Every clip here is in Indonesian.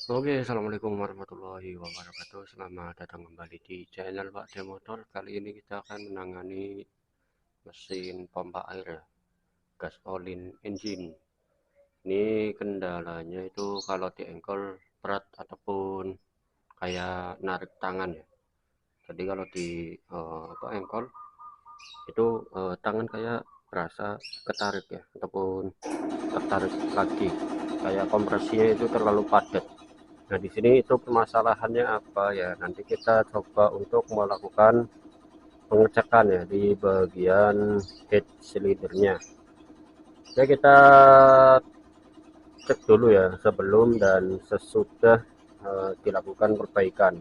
Oke, assalamualaikum warahmatullahi wabarakatuh. Selamat datang kembali di channel Pak Demotor. Kali ini kita akan menangani mesin pompa air ya, gas olin engine. Ini kendalanya itu kalau di engkol berat ataupun kayak narik tangan ya. Jadi kalau di engkol itu tangan kayak berasa ketarik ya, ataupun tertarik lagi. Kayak kompresinya itu terlalu padat. Nah, di sini itu permasalahannya apa ya? Nanti kita coba untuk melakukan pengecekan ya di bagian head silindernya. Oke, kita cek dulu ya sebelum dan sesudah dilakukan perbaikan.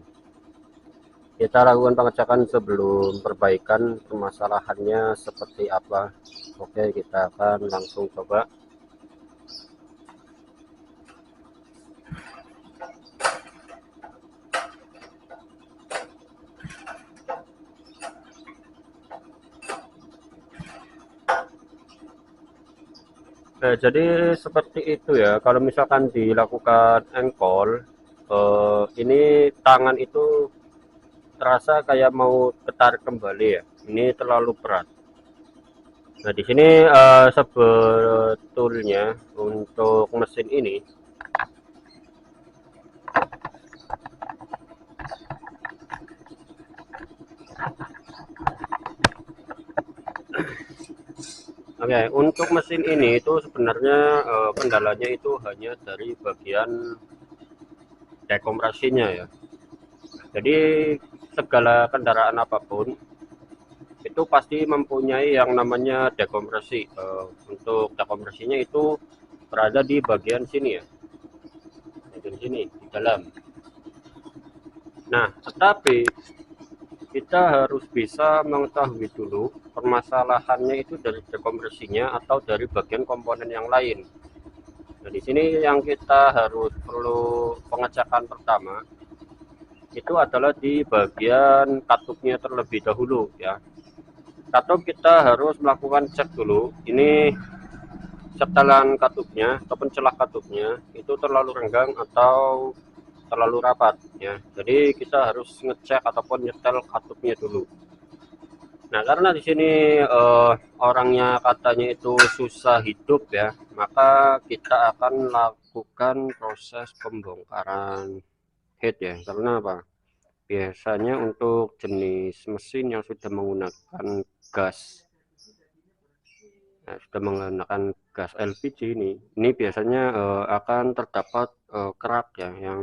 Kita lakukan pengecekan sebelum perbaikan, permasalahannya seperti apa. Oke, kita akan langsung coba. Nah, jadi seperti itu ya. Kalau misalkan dilakukan engkol, ini tangan itu terasa kayak mau ketarik kembali ya. Ini terlalu berat. Nah, di sini sebetulnya untuk mesin ini, oke, untuk mesin ini itu sebenarnya kendalanya itu hanya dari bagian dekompresinya ya. Jadi segala kendaraan apapun itu pasti mempunyai yang namanya dekompresi. Untuk dekompresinya itu berada di bagian sini ya, di sini di dalam. Nah, tetapi kita harus bisa mengetahui dulu permasalahannya itu dari dekompresinya atau dari bagian komponen yang lain. Nah, di sini yang kita harus perlu pengecekan pertama itu adalah di bagian katupnya terlebih dahulu ya. Katup kita harus melakukan cek dulu. Ini setelan katupnya ataupun celah katupnya itu terlalu renggang atau terlalu rapat ya. Jadi kita harus ngecek ataupun nyetel katupnya dulu. Nah, karena di sini orangnya katanya itu susah hidup ya, maka kita akan lakukan proses pembongkaran head ya. Karena apa? Biasanya untuk jenis mesin yang sudah menggunakan gas, nah, sudah menggunakan gas LPG ini biasanya akan terdapat kerak ya yang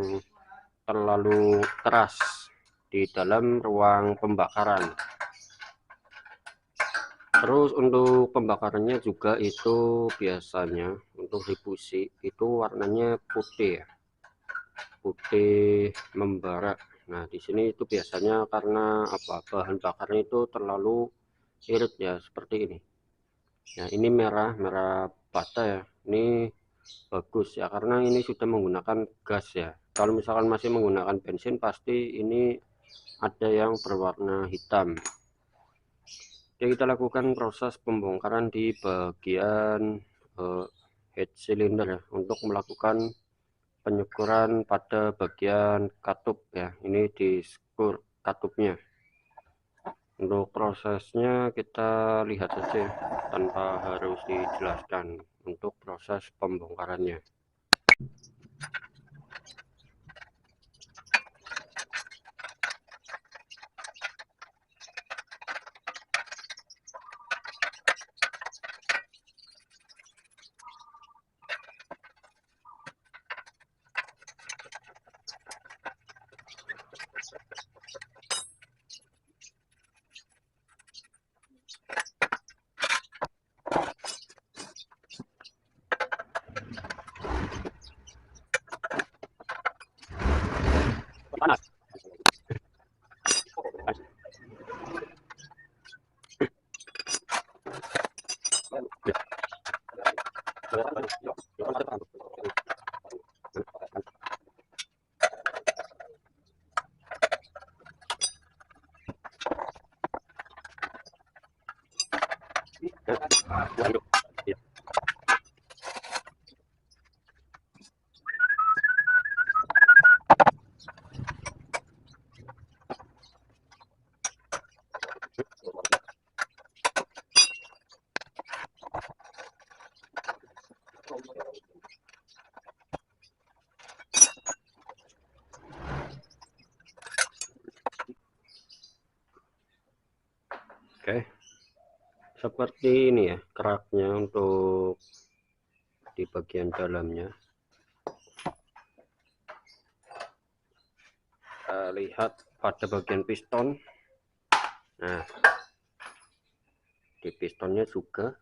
terlalu keras di dalam ruang pembakaran. Terus untuk pembakarannya juga itu biasanya untuk dibusi itu warnanya putih ya, putih membara. Nah, di sini itu biasanya karena apa? Bahan bakarnya itu terlalu irit ya, seperti ini. Nah, ini merah bata ya. Ini bagus ya karena ini sudah menggunakan gas ya. Kalau misalkan masih menggunakan bensin pasti ini ada yang berwarna hitam. Oke, kita lakukan proses pembongkaran di bagian head cylinder ya untuk melakukan penyukuran pada bagian katup ya. Ini di skur katupnya. Untuk prosesnya kita lihat saja tanpa harus dijelaskan untuk proses pembongkarannya. seperti ini ya keraknya untuk di bagian dalamnya. Kita lihat pada bagian piston. Nah, di pistonnya juga.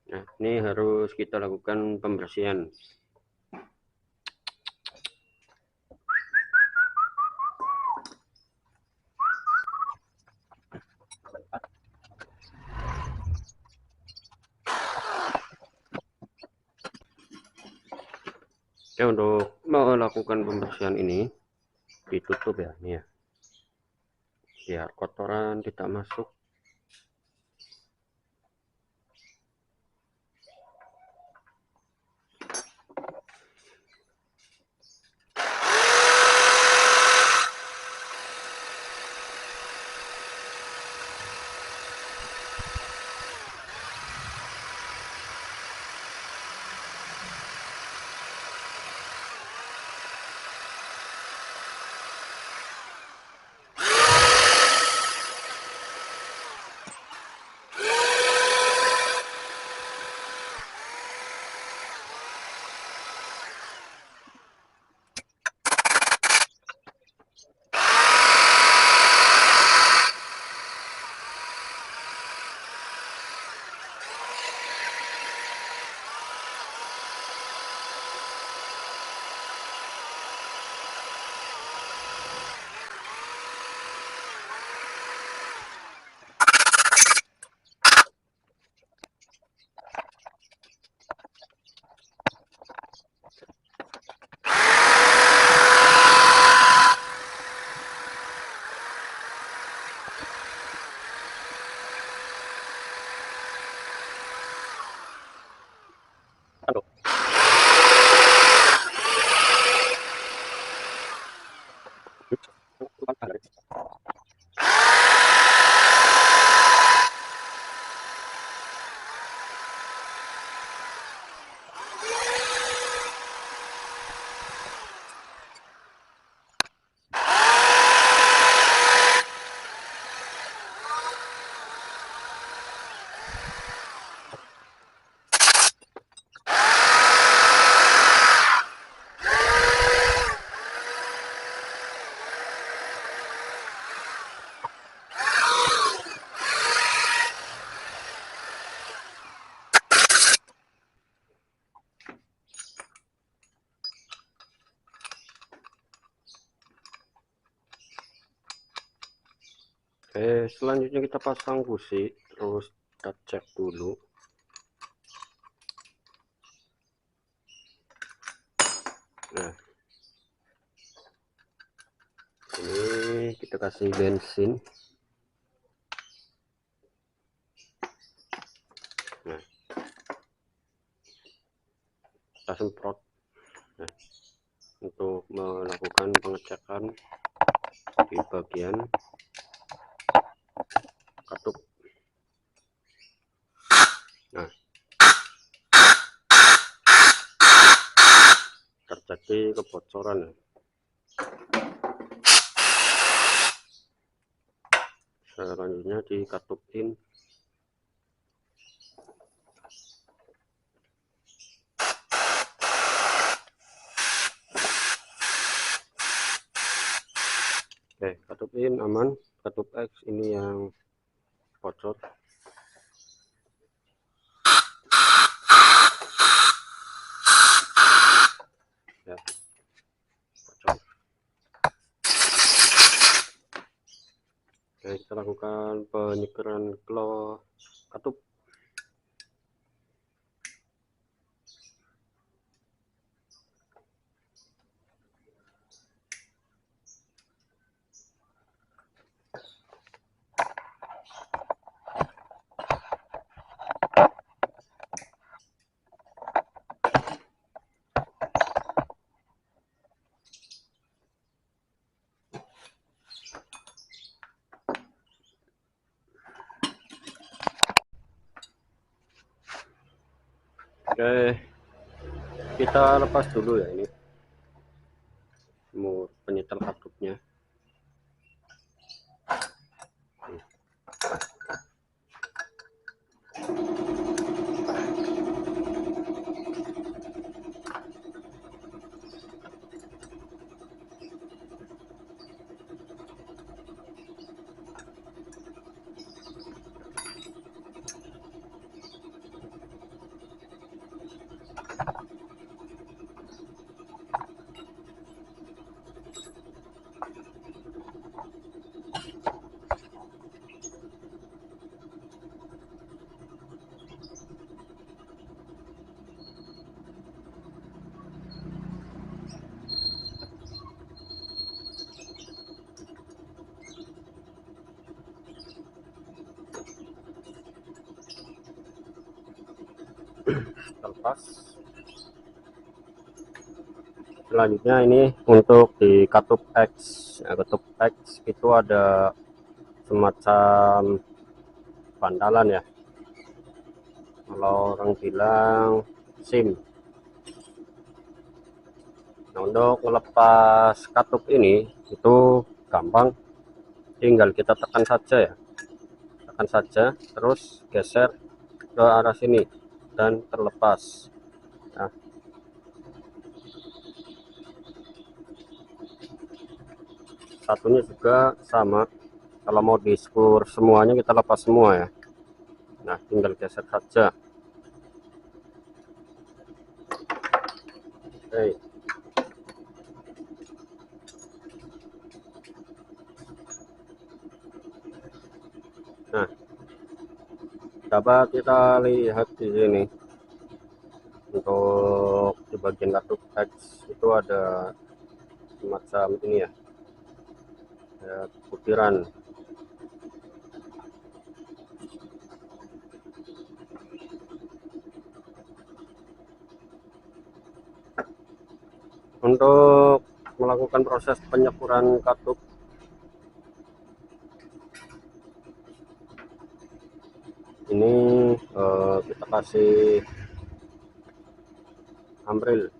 Nah, ini harus kita lakukan pembersihan. Oke, untuk melakukan pembersihan ini ditutup ya, nih ya, biar kotoran tidak masuk. Aduh. Oke, selanjutnya kita pasang busi, terus kita cek dulu. Nah, ini kita kasih bensin. Nah, kita semprot. Nah, untuk melakukan pengecekan di bagian katup. Nah, terjadi kebocoran. Selanjutnya di katup in. Oke, katup in aman. Katup X ini yang bocor. Ya, bocor. Oke, kita lakukan penyegeran klor katup. Oke, kita lepas dulu ya ini mau penyetel katupnya. Lepas. Selanjutnya ini untuk di katup X. Nah, katup X itu ada semacam bantalan ya, kalau orang bilang SIM. Nah, untuk melepas katup ini itu gampang, tinggal kita tekan saja ya, tekan saja terus geser ke arah sini dan terlepas. Nah, satunya juga sama, kalau mau di skru semuanya kita lepas semua ya. Nah, tinggal geser saja. Oke. Nah, dapat kita lihat di sini untuk di bagian katup X itu ada semacam ini ya, butiran. Untuk melakukan proses penyekuran katup, ini kita kasih amril.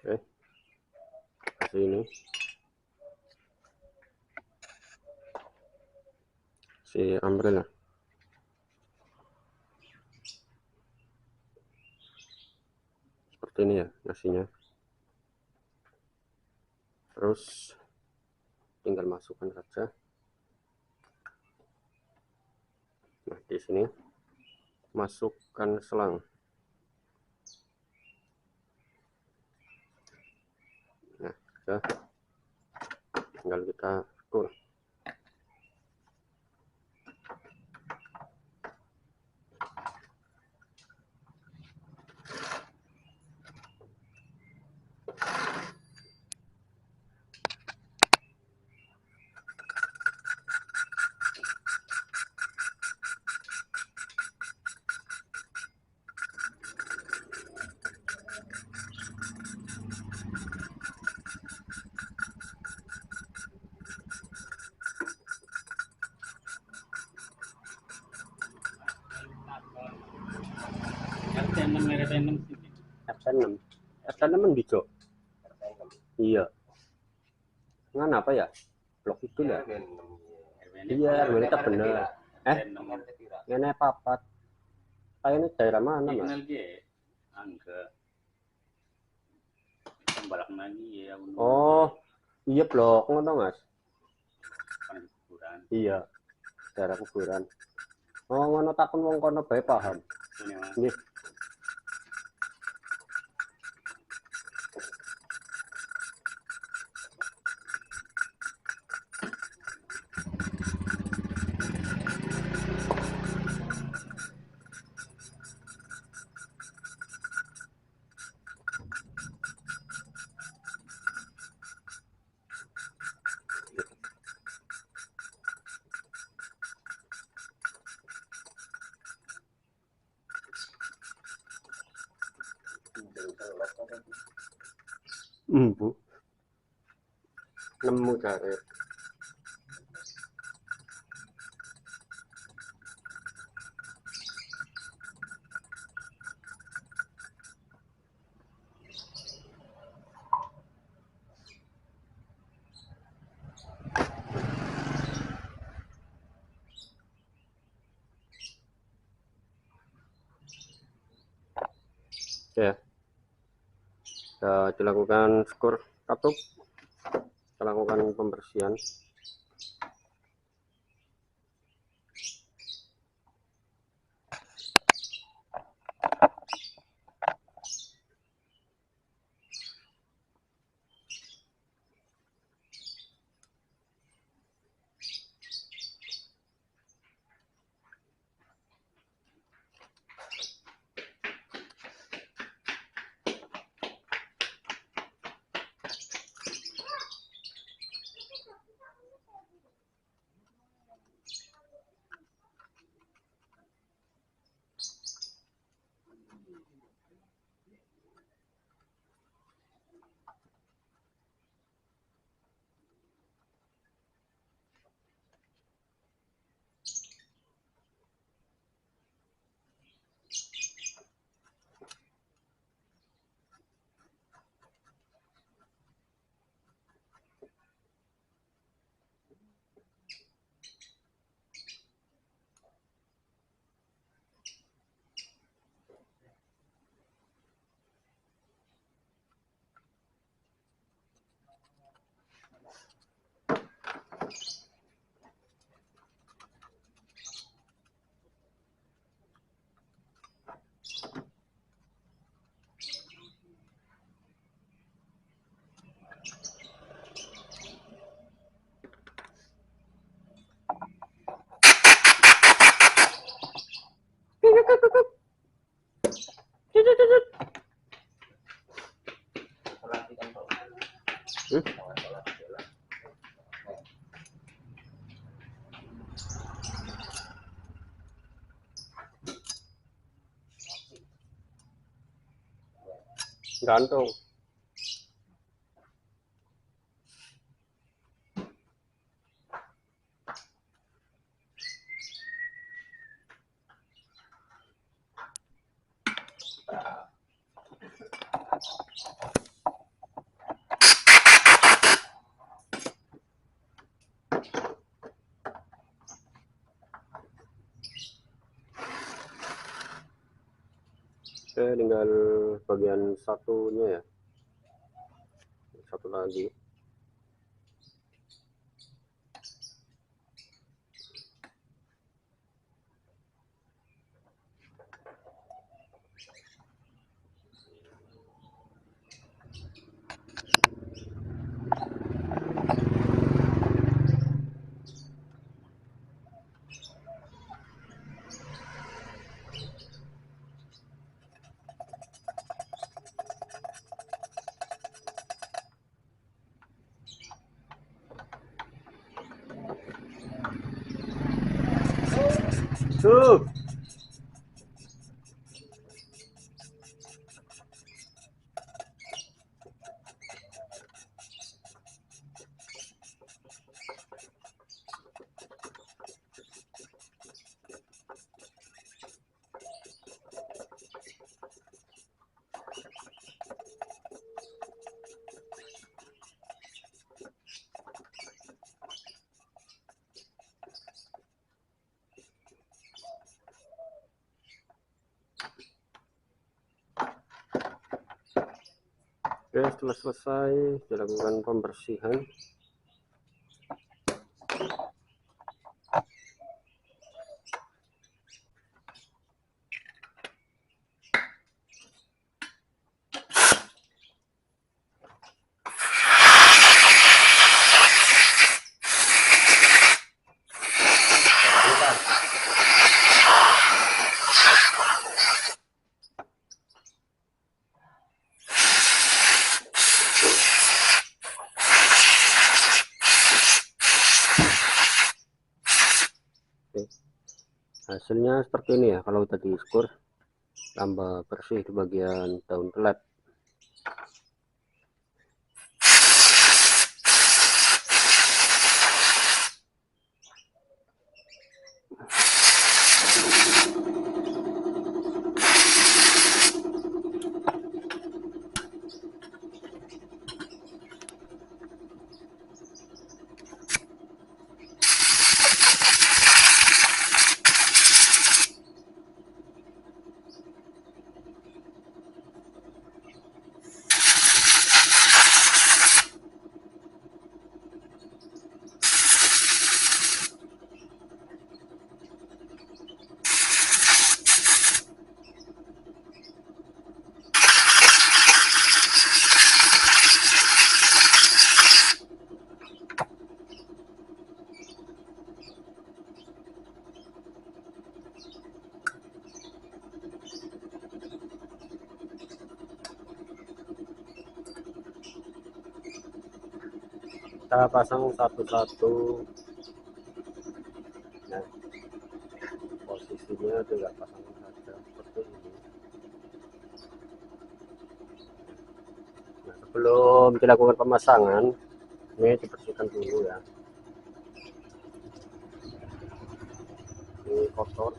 Oke, kasih ini, si amril ya. Seperti ini ya nasinya, terus tinggal masukkan saja. Nah, di sini masukkan selang. Nah, sudah, tinggal kita ukur. RT6 RT6 RT6 RT6 bisa. Iya, ngan apa ya, blok itu ya. Iya, mereka bener. Ini papat. Kayaknya daerah mana mas? Angga balak lagi ya. Oh iya, blok ngono mas. Kuburan. Iya, daerah kuburan. Oh ngono, takon wong kono bae paham. Nggih. Bu, nemu cari. Ya, sudah dilakukan skor katup, kita lakukan pembersihan. Gantung. Oke, tinggal bagian satunya ya, satu lagi. Tuh. Oke, setelah selesai dilakukan pembersihan. Hasilnya seperti ini ya, kalau tadi skor tambah bersih di bagian daun telet. kita pasang satu-satu. Nah, posisinya juga pasang saja seperti ini. Nah, sebelum dilakukan pemasangan, ini dibersihkan dulu ya. Ini kotor.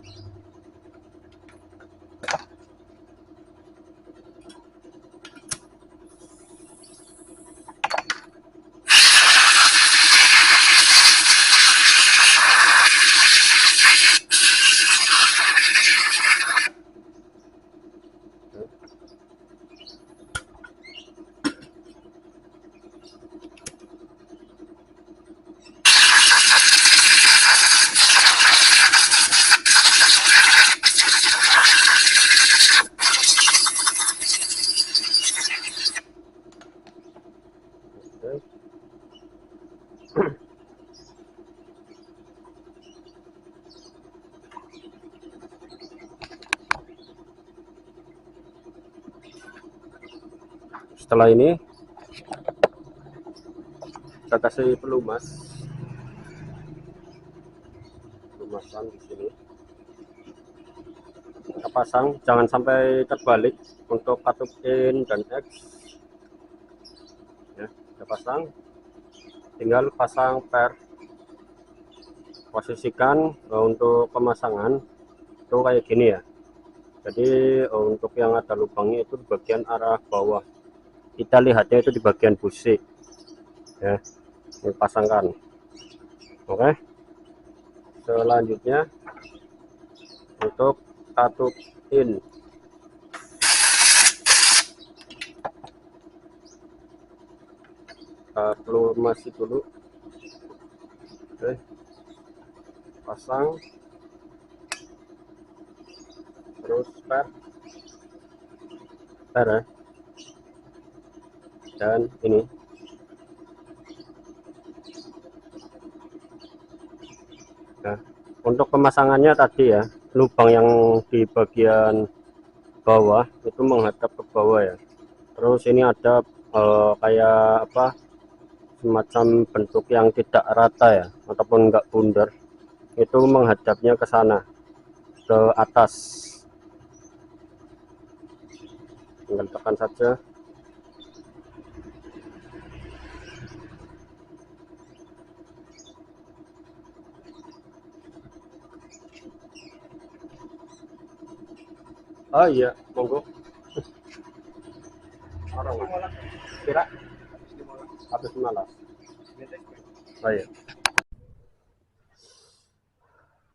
Setelah ini kita kasih pelumasan di sini. Kita pasang, jangan sampai terbalik untuk katup in dan X. Ya, kita pasang, tinggal pasang per. Posisikan untuk pemasangan itu kayak gini ya. Jadi untuk yang ada lubangnya itu di bagian arah bawah. Kita lihatnya itu di bagian busi. Ya, dipasangkan. Oke. Selanjutnya untuk katup in. Kita pelumasi dulu. Oke. Pasang. Terus per ya. Dan ini. Nah, untuk pemasangannya tadi ya, lubang yang di bagian bawah itu menghadap ke bawah ya. Terus ini ada kayak apa, semacam bentuk yang tidak rata ya, ataupun enggak bundar, itu menghadapnya ke sana, ke atas. Tinggal tekan saja. Oh iya, monggo. Orang kira habis malas. Oh iya.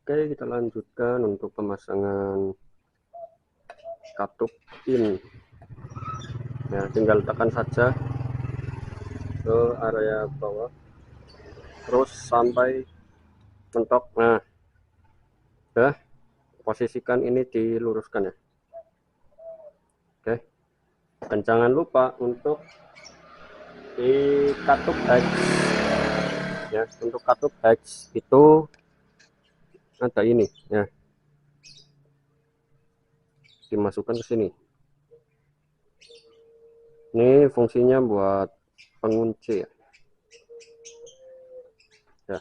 Oke, kita lanjutkan untuk pemasangan katup in. Ya, tinggal tekan saja ke area bawah, terus sampai mentok. Nah, udah, posisikan ini diluruskan ya. Oke, dan jangan lupa untuk di katup X ya. Untuk katup X itu ada ini ya, dimasukkan ke sini. Ini fungsinya buat pengunci ya. Ya.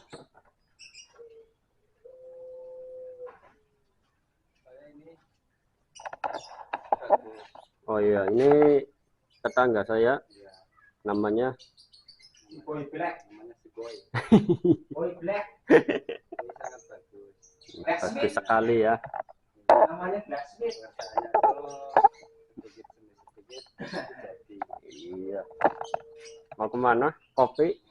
Oh iya, ini tetangga saya, namanya Boy Black, namanya si Boy. Boy Black. Sangat bagus. bagus sekali ya. Namanya Blacksmith. Rasanya tuh sedikit jadi. Iya. Mau kemana? Kopi?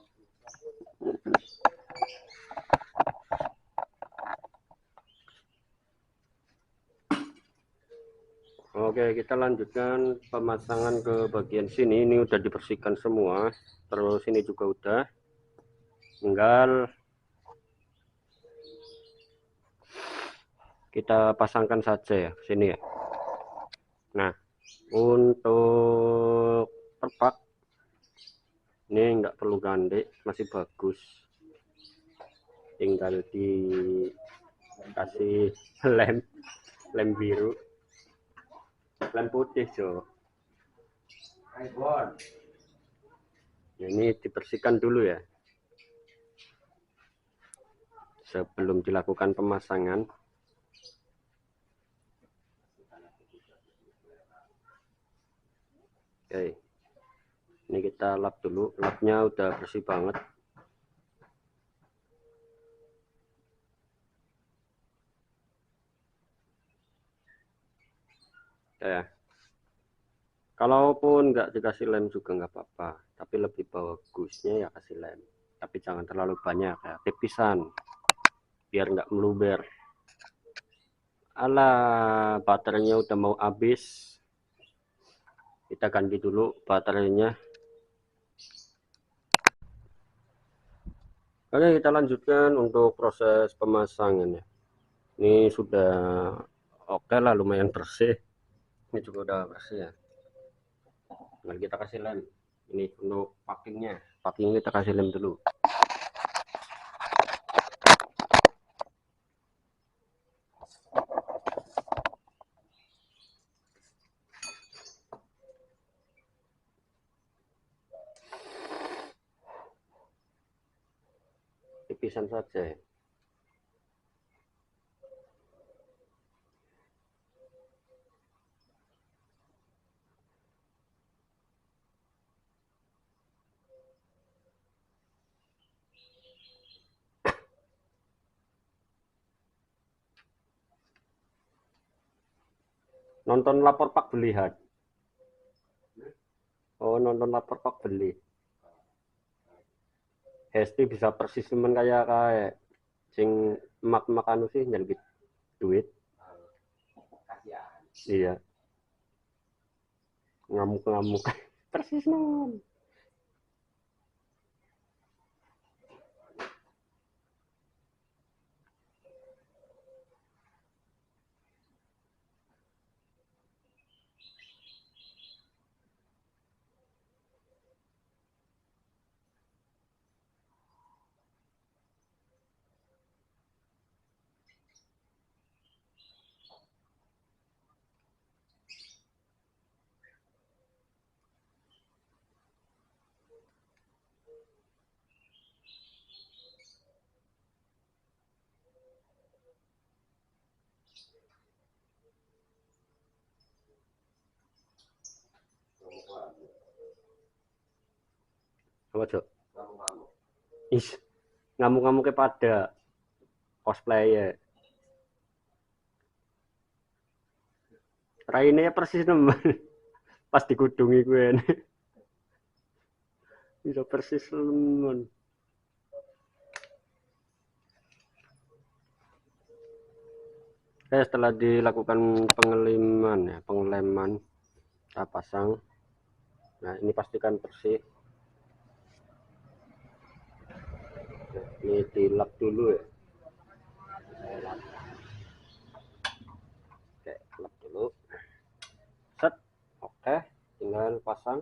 Oke, kita lanjutkan pemasangan ke bagian sini. Ini udah dibersihkan semua. Terus ini juga udah. Tinggal kita pasangkan saja ya sini ya. Nah, untuk perpak ini nggak perlu gandek, masih bagus. Tinggal dikasih lem biru, lem putih Jo. Nah, ini dibersihkan dulu ya. sebelum dilakukan pemasangan. Oke, ini kita lap dulu. Lapnya udah bersih banget. Ya, kalaupun nggak dikasih lem juga nggak apa-apa, tapi lebih bagusnya ya kasih lem, tapi jangan terlalu banyak ya, tipisan biar nggak meluber. Alah, baterainya udah mau habis, kita ganti dulu baterainya. Oke, kita lanjutkan untuk proses pemasangannya. Ini sudah oke lah, lumayan bersih. Ini juga udah bersih ya. Nah, kita kasih lem. Ini untuk packingnya. Packingnya kita kasih lem dulu. Tipisan saja. Nonton lapor Pak Beli had. Oh, nonton lapor Pak Beli. Hesti bisa persis temen kayak sing emak-emak anu sih nyelbit duit. Iya, ngamuk-ngamuk. Persis non. Apa, Cok? Ih, ngamuk-ngamuknya pada cosplay ya. Raine persis temen. Pas dikudungi gue. Bisa persis temen. Setelah dilakukan pengeleman ya, pengeleman kita pasang. Nah, ini pastikan bersih. Nah, ini dilap dulu ya. Oke, lap dulu. Set. Oke, tinggal pasang.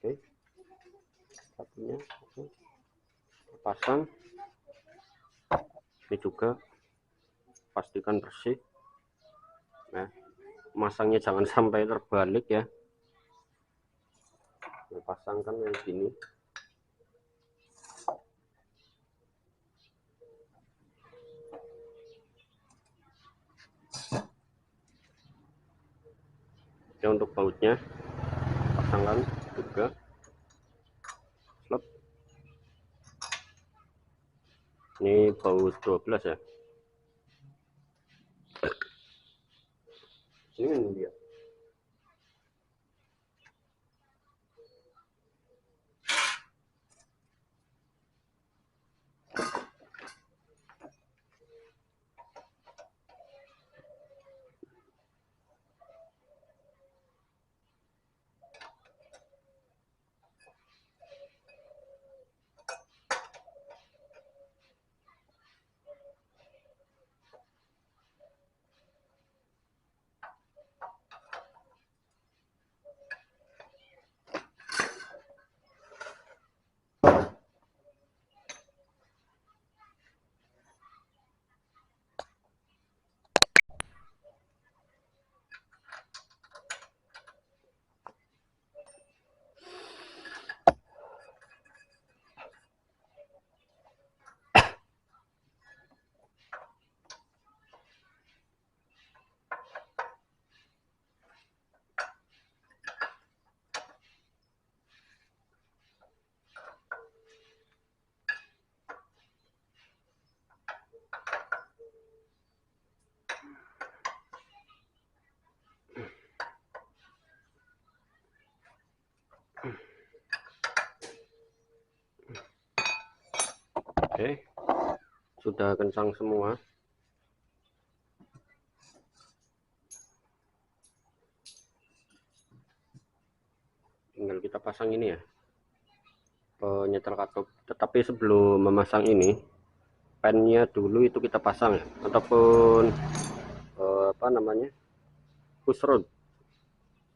Oke, satunya pasang. Ini juga pastikan bersih. Nah, masangnya jangan sampai terbalik ya. Nah, pasangkan yang gini. Ya, untuk bautnya pasangkan juga. Slop. Ini baut 12 ya. Sini dia. Oke, sudah kencang semua. Tinggal kita pasang ini ya, penyetel katup. Tetapi sebelum memasang ini, pennya dulu itu kita pasang ya, ataupun apa namanya, push rod.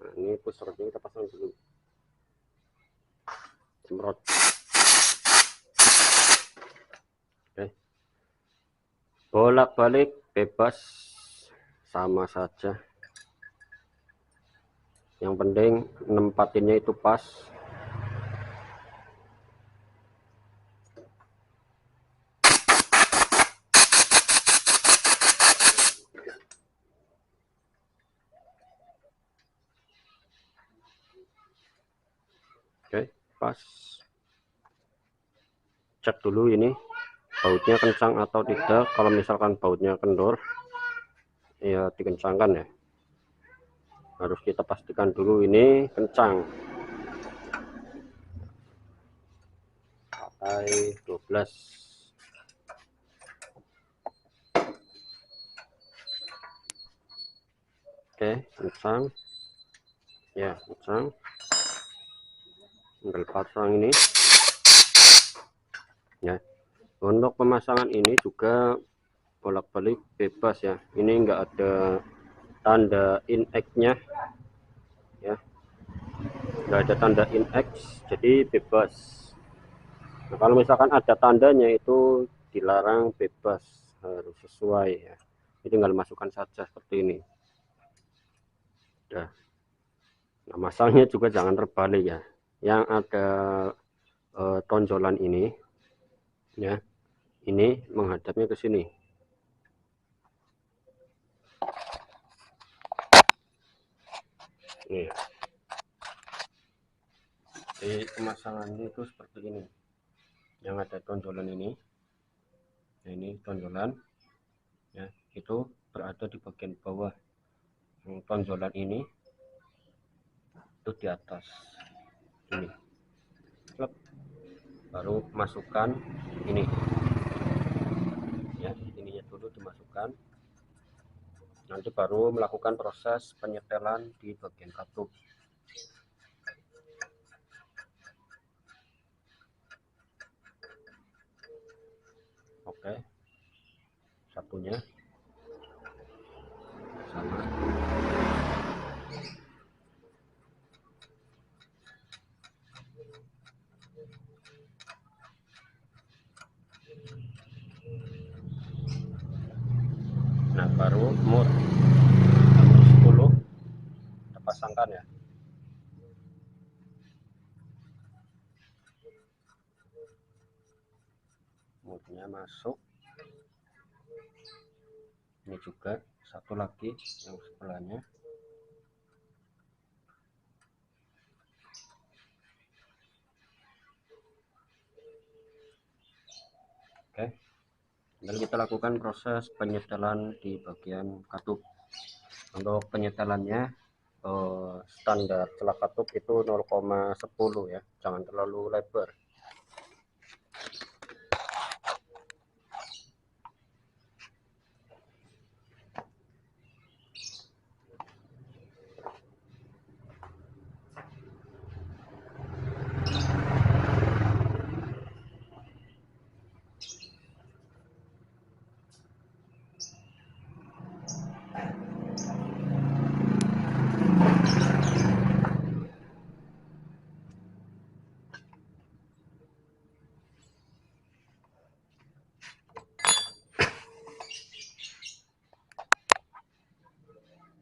Nah, ini push rodnya kita pasang dulu, semprot. Oke, bolak-balik bebas sama saja, yang penting nempatinnya itu pas. Oke, pas. Cek dulu ini bautnya kencang atau tidak. Kalau misalkan bautnya kendor, ya dikencangkan ya. Harus kita pastikan dulu ini kencang. Pakai 12. Oke, kencang. Ya, kencang. Tinggal pasang ini. Ya. Untuk pemasangan ini juga bolak-balik bebas ya. Ini enggak ada tanda in-X-nya ya. Enggak ada tanda in-X, jadi bebas. Nah, kalau misalkan ada tandanya itu dilarang, bebas, harus sesuai ya. Ini tinggal masukkan saja seperti ini. Udah. Nah, masangnya juga jangan terbalik ya. Yang ada tonjolan ini ya. Ini menghadapnya ke sini. Nih. Jadi pemasangannya itu seperti ini. Yang ada tonjolan ini. Nah, ini tonjolan ya, itu berada di bagian bawah. Yang tonjolan ini itu di atas ini. Baru masukkan ini ya, ininya dulu dimasukkan, nanti baru melakukan proses penyetelan di bagian katup. Oke, satunya sama. Nah, baru mur 10 kita pasangkan ya. Murnya masuk. Ini juga satu lagi yang sebelahnya. Oke, tinggal kita lakukan proses penyetelan di bagian katup. Untuk penyetelannya standar celah katup itu 0,10 ya, jangan terlalu lebar.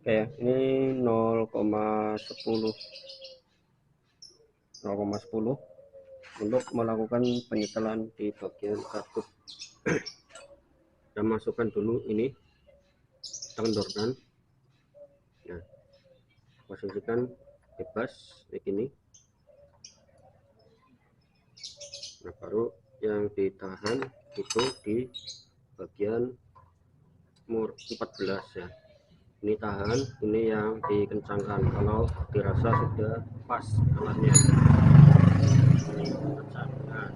Oke, ini 0,10 untuk melakukan penyetelan di bagian katup. Kita masukkan dulu ini, kita kendorkan ya, posisikan bebas kayak gini. Nah, baru yang ditahan itu di bagian mur 14 ya. Ini tahan, ini yang dikencangkan kalau dirasa sudah pas alatnya. Ini kencangkan.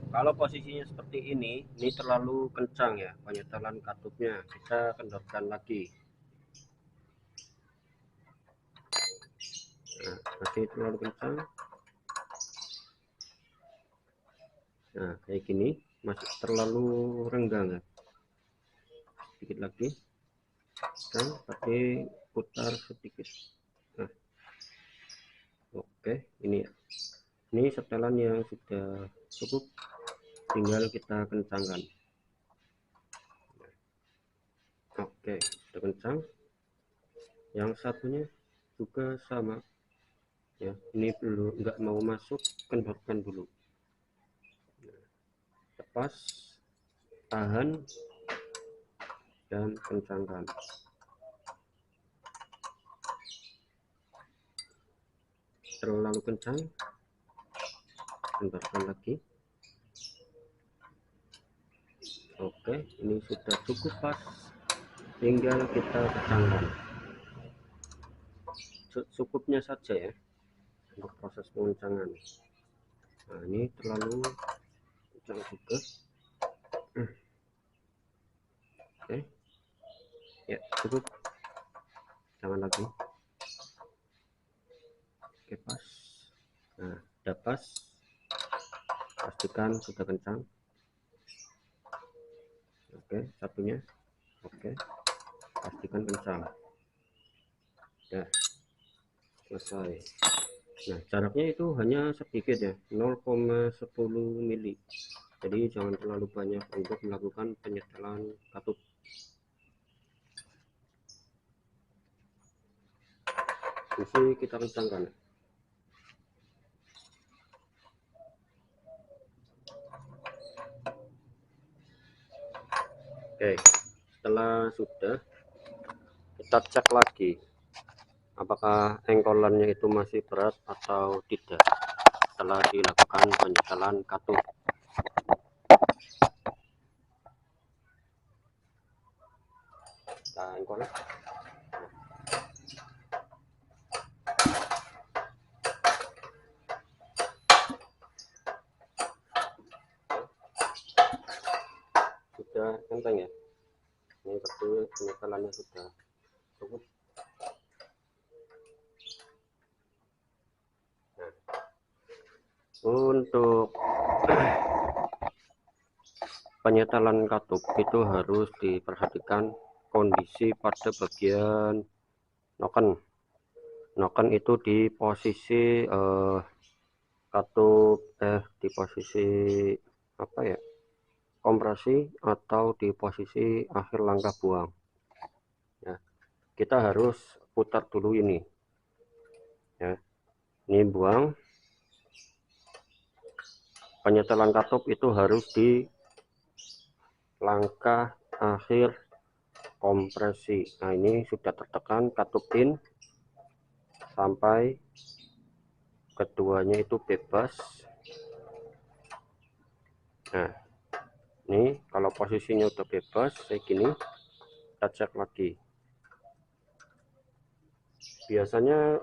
Kalau posisinya seperti ini terlalu kencang ya penyetelan katupnya, kita kendorkan lagi. Nah, masih terlalu kencang. Nah, kayak gini masih terlalu renggang ya. Sedikit lagi. Dan pakai putar sedikit. Nah, oke, ini ya. Ini setelan yang sudah cukup, tinggal kita kencangkan. Oke, sudah kencang. Yang satunya juga sama ya, ini belum nggak mau masuk, kendorkan dulu. Lepas, tahan, dan kencangkan. Terlalu kencang, kendorkan lagi. Oke, ini sudah cukup pas, tinggal kita kencangkan. Cukupnya saja ya untuk proses pengencangan. Nah, ini terlalu kencang juga. Oke, ya cukup, jangan lagi. Oke, pas. Nah, udah pas, pastikan sudah kencang. Oke, satunya. Oke, pastikan kencang. Ya, selesai. Nah, jaraknya itu hanya sedikit ya, 0,10 mili. Jadi jangan terlalu banyak untuk melakukan penyetelan katup. Mesti kita kencangkan. Oke, setelah sudah, kita cek lagi apakah engkolannya itu masih berat atau tidak setelah dilakukan penyetelan katup. Kita engkolnya. Sudah kencang ya, ini berarti penyetelannya sudah cukup. Nah, untuk penyetelan katup itu harus diperhatikan kondisi pada bagian noken. Noken itu di posisi katup di posisi apa ya, kompresi atau di posisi akhir langkah buang ya. Kita harus putar dulu ini ya, ini buang. Penyetelan katup itu harus di langkah akhir kompresi. Nah, ini sudah tertekan katup in sampai keduanya itu bebas. Nah, ini kalau posisinya udah bebas kayak gini, kita cek lagi. Biasanya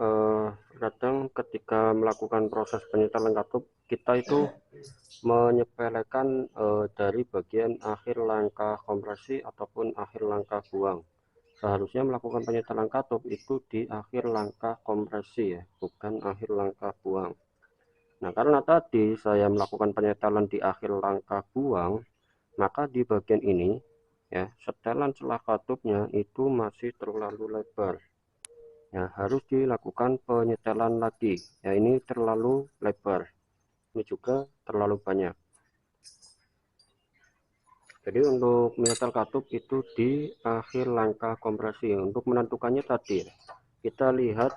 kadang ketika melakukan proses penyetelan katup, kita itu menyepelekan dari bagian akhir langkah kompresi ataupun akhir langkah buang. Seharusnya melakukan penyetelan katup itu di akhir langkah kompresi ya, bukan akhir langkah buang. Nah, karena tadi saya melakukan penyetelan di akhir langkah buang, maka di bagian ini ya, setelan celah katupnya itu masih terlalu lebar ya, harus dilakukan penyetelan lagi ya. Ini terlalu lebar, ini juga terlalu banyak. Jadi untuk menyetel katup itu di akhir langkah kompresi. Untuk menentukannya tadi kita lihat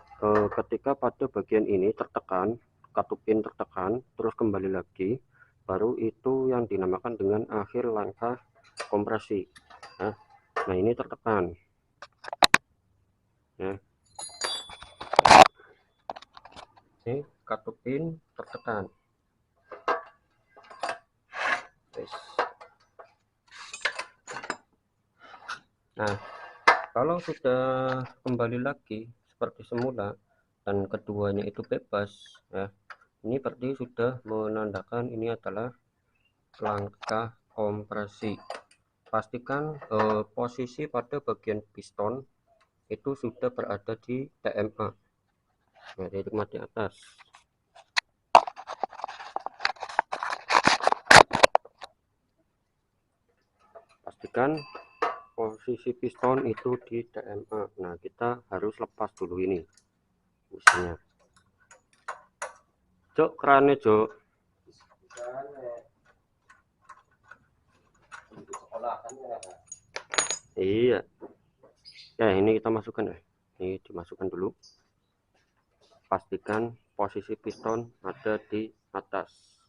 ketika pada bagian ini tertekan, katup in tertekan terus kembali lagi, baru itu yang dinamakan dengan akhir langkah kompresi. Nah, ini tertekan ya, ini katup in tertekan. Nah, kalau sudah kembali lagi seperti semula dan keduanya itu bebas ya, ini berarti sudah menandakan ini adalah langkah kompresi. Pastikan posisi pada bagian piston itu sudah berada di TMA, jadi di atas. Pastikan posisi piston itu di TMA. Nah, kita harus lepas dulu ini businya. Cok, kerannya Cok. Iya ya, ini kita masukkan ya, ini dimasukkan dulu. Pastikan posisi piston ada di atas.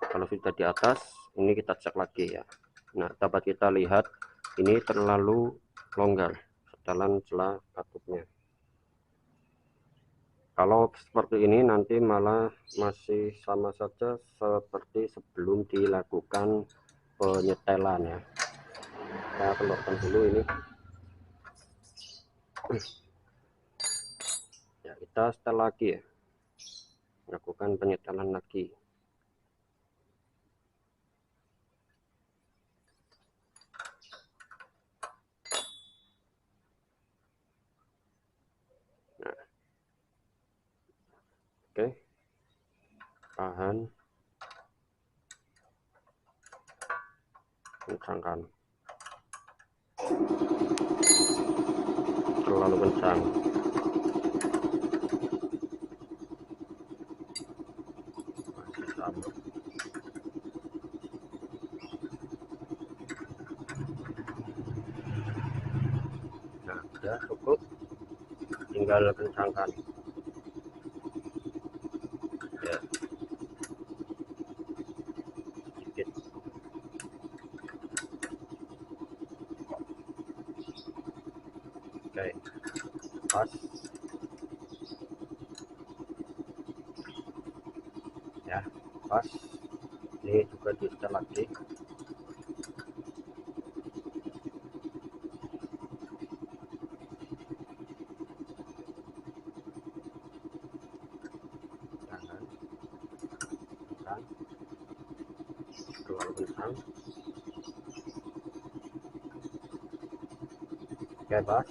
Kalau sudah di atas, ini kita cek lagi ya. Nah, dapat kita lihat ini terlalu longgar setelan celah katupnya. Kalau seperti ini nanti malah masih sama saja seperti sebelum dilakukan penyetelan ya. Kita keluarkan dulu ini. Ya, kita setel lagi ya, lakukan penyetelan lagi. Nah, oke, tahan, kencangkan, terlalu kencang. Masih sama. Nah, udah cukup, tinggal kencangkan ya, sedikit. Oke, pas ya, pas. Ini juga disetel lagi. Tahan, kencang, terlalu kencang. Oke, pas,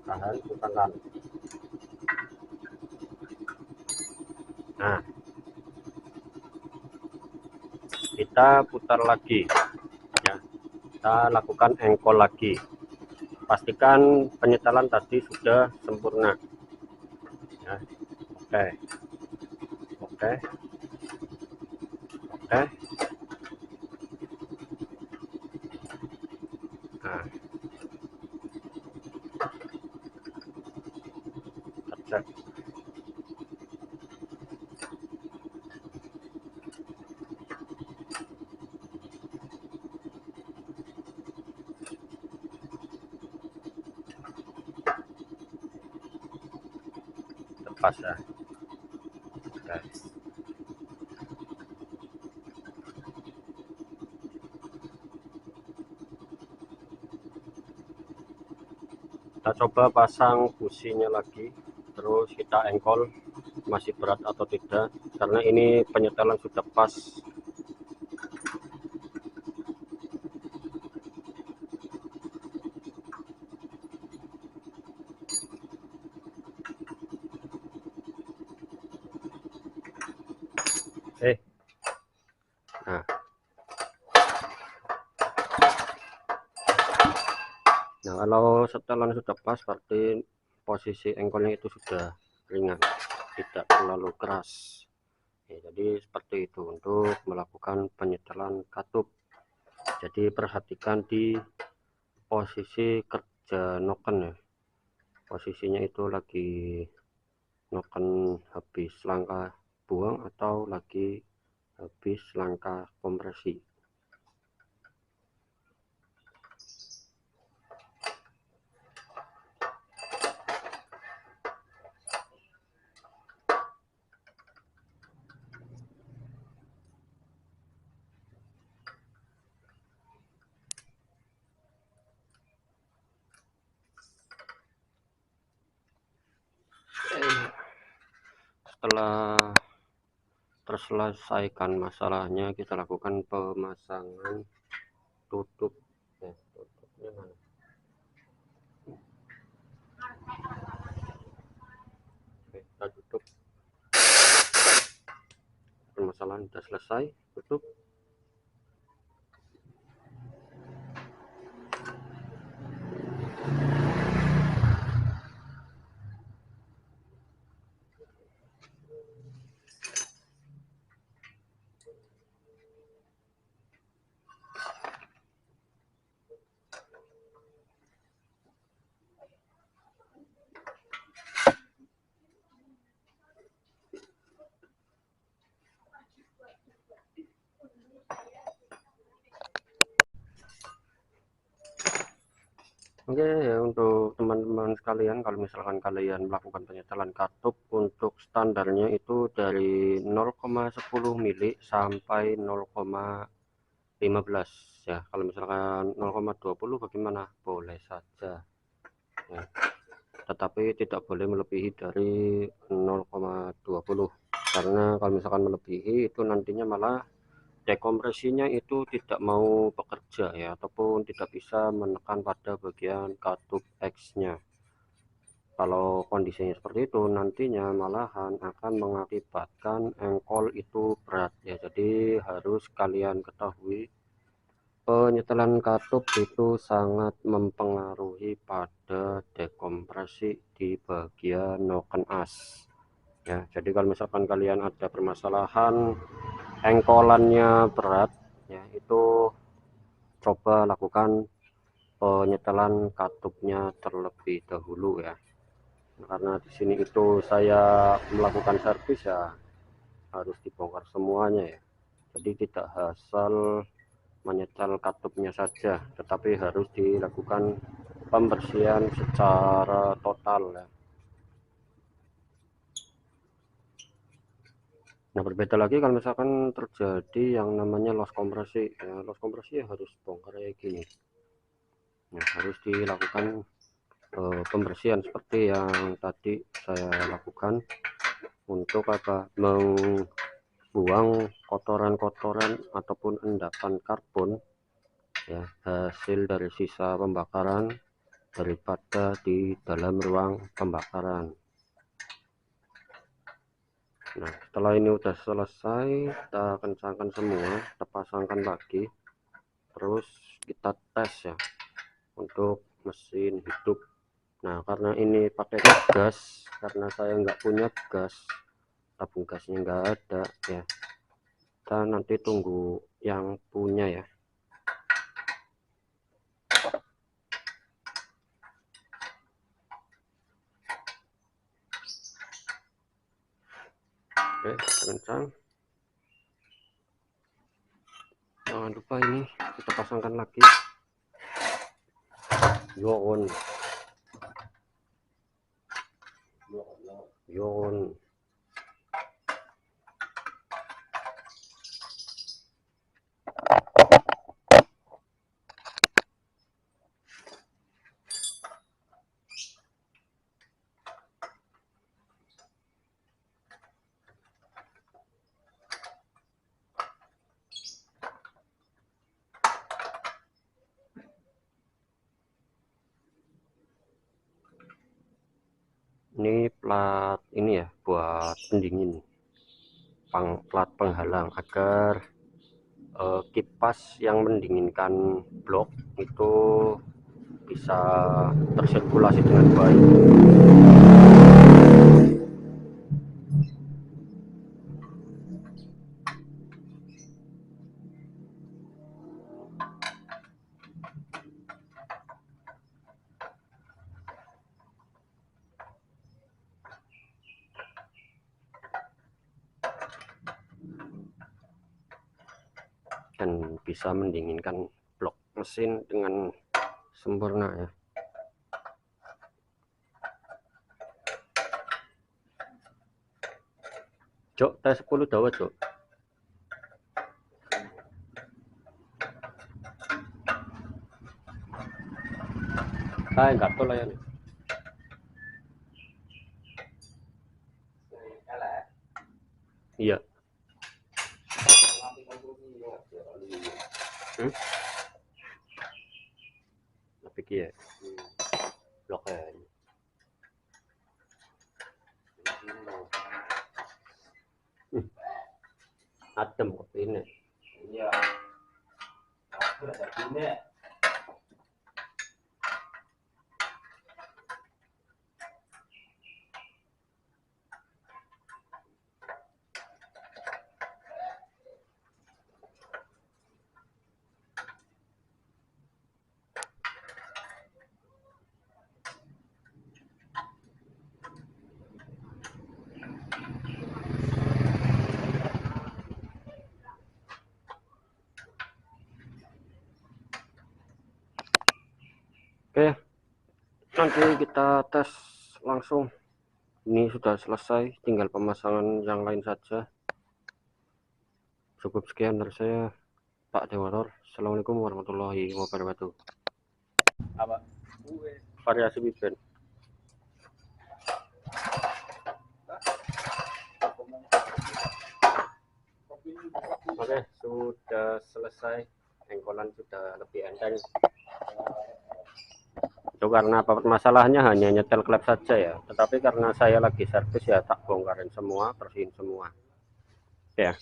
tahan, kencangkan. Nah, kita putar lagi ya, kita lakukan engkol lagi. Pastikan penyetelan tadi sudah sempurna ya. Oke, oke, oke. Nah, cek. Lepas ya. Oke. Kita coba pasang businya lagi, terus kita engkol masih berat atau tidak, karena ini penyetelan sudah pas. Nah, kalau setelan sudah pas, berarti posisi engkolnya itu sudah ringan, tidak terlalu keras ya. Jadi seperti itu untuk melakukan penyetelan katup. Jadi perhatikan di posisi kerja noken ya, posisinya itu lagi noken habis langkah buang atau lagi habis langkah kompresi. Setelah terselesaikan masalahnya, kita lakukan pemasangan tutup. Tutupnya mana? Oke, kita tutup. Permasalahan sudah selesai, tutup. Oke ya, untuk teman-teman sekalian, kalau misalkan kalian melakukan penyetelan katup, untuk standarnya itu dari 0,10 mili sampai 0,15 ya. Kalau misalkan 0,20 bagaimana? Boleh saja ya. Tetapi tidak boleh melebihi dari 0,20, karena kalau misalkan melebihi itu nantinya malah dekompresinya itu tidak mau bekerja ya, ataupun tidak bisa menekan pada bagian katup X nya. Kalau kondisinya seperti itu, nantinya malahan akan mengakibatkan engkol itu berat ya. Jadi harus kalian ketahui, penyetelan katup itu sangat mempengaruhi pada dekompresi di bagian noken as ya. Jadi kalau misalkan kalian ada permasalahan engkolannya berat ya, itu coba lakukan penyetelan katupnya terlebih dahulu ya. Karena di sini itu saya melakukan servis ya, harus dibongkar semuanya ya. Jadi tidak asal menyetel katupnya saja, tetapi harus dilakukan pembersihan secara total ya. Nah, berbeda lagi kalau misalkan terjadi yang namanya loss kompresi ya. Loss kompresi ya harus bongkar kayak gini. Nah, harus dilakukan pembersihan seperti yang tadi saya lakukan, untuk apa, membuang kotoran-kotoran ataupun endapan karbon ya, hasil dari sisa pembakaran daripada di dalam ruang pembakaran. Nah, setelah ini udah selesai, kita kencangkan semua, kita pasangkan lagi, terus kita tes ya untuk mesin hidup. Nah, karena ini pakai gas, karena saya nggak punya gas, tabung gasnya nggak ada ya, kita nanti tunggu yang punya ya. Oke, kencang. Jangan lupa ini kita pasangkan lagi. Yon. Ini plat ini ya, buat pendingin, plat penghalang agar kipas yang mendinginkan blok itu bisa tersirkulasi dengan baik. Dan bisa mendinginkan blok mesin dengan sempurna ya. Cok, T10 dawa cok. Enggak tahu lah ya nih. Iya. Tapi ya blok aja. Adem kok ini. Iya. Aku ada gini. Oke, nanti kita tes langsung. Ini sudah selesai, tinggal pemasangan yang lain saja. Cukup sekian dari saya, Pak Dewator. Assalamualaikum warahmatullahi wabarakatuh. Apa? Variasi Biben. Oke, sudah selesai. Engkolan sudah lebih enteng. Itu karena masalahnya hanya nyetel klep saja ya. Tetapi karena saya lagi servis ya tak bongkarin semua, bersihin semua. Ya.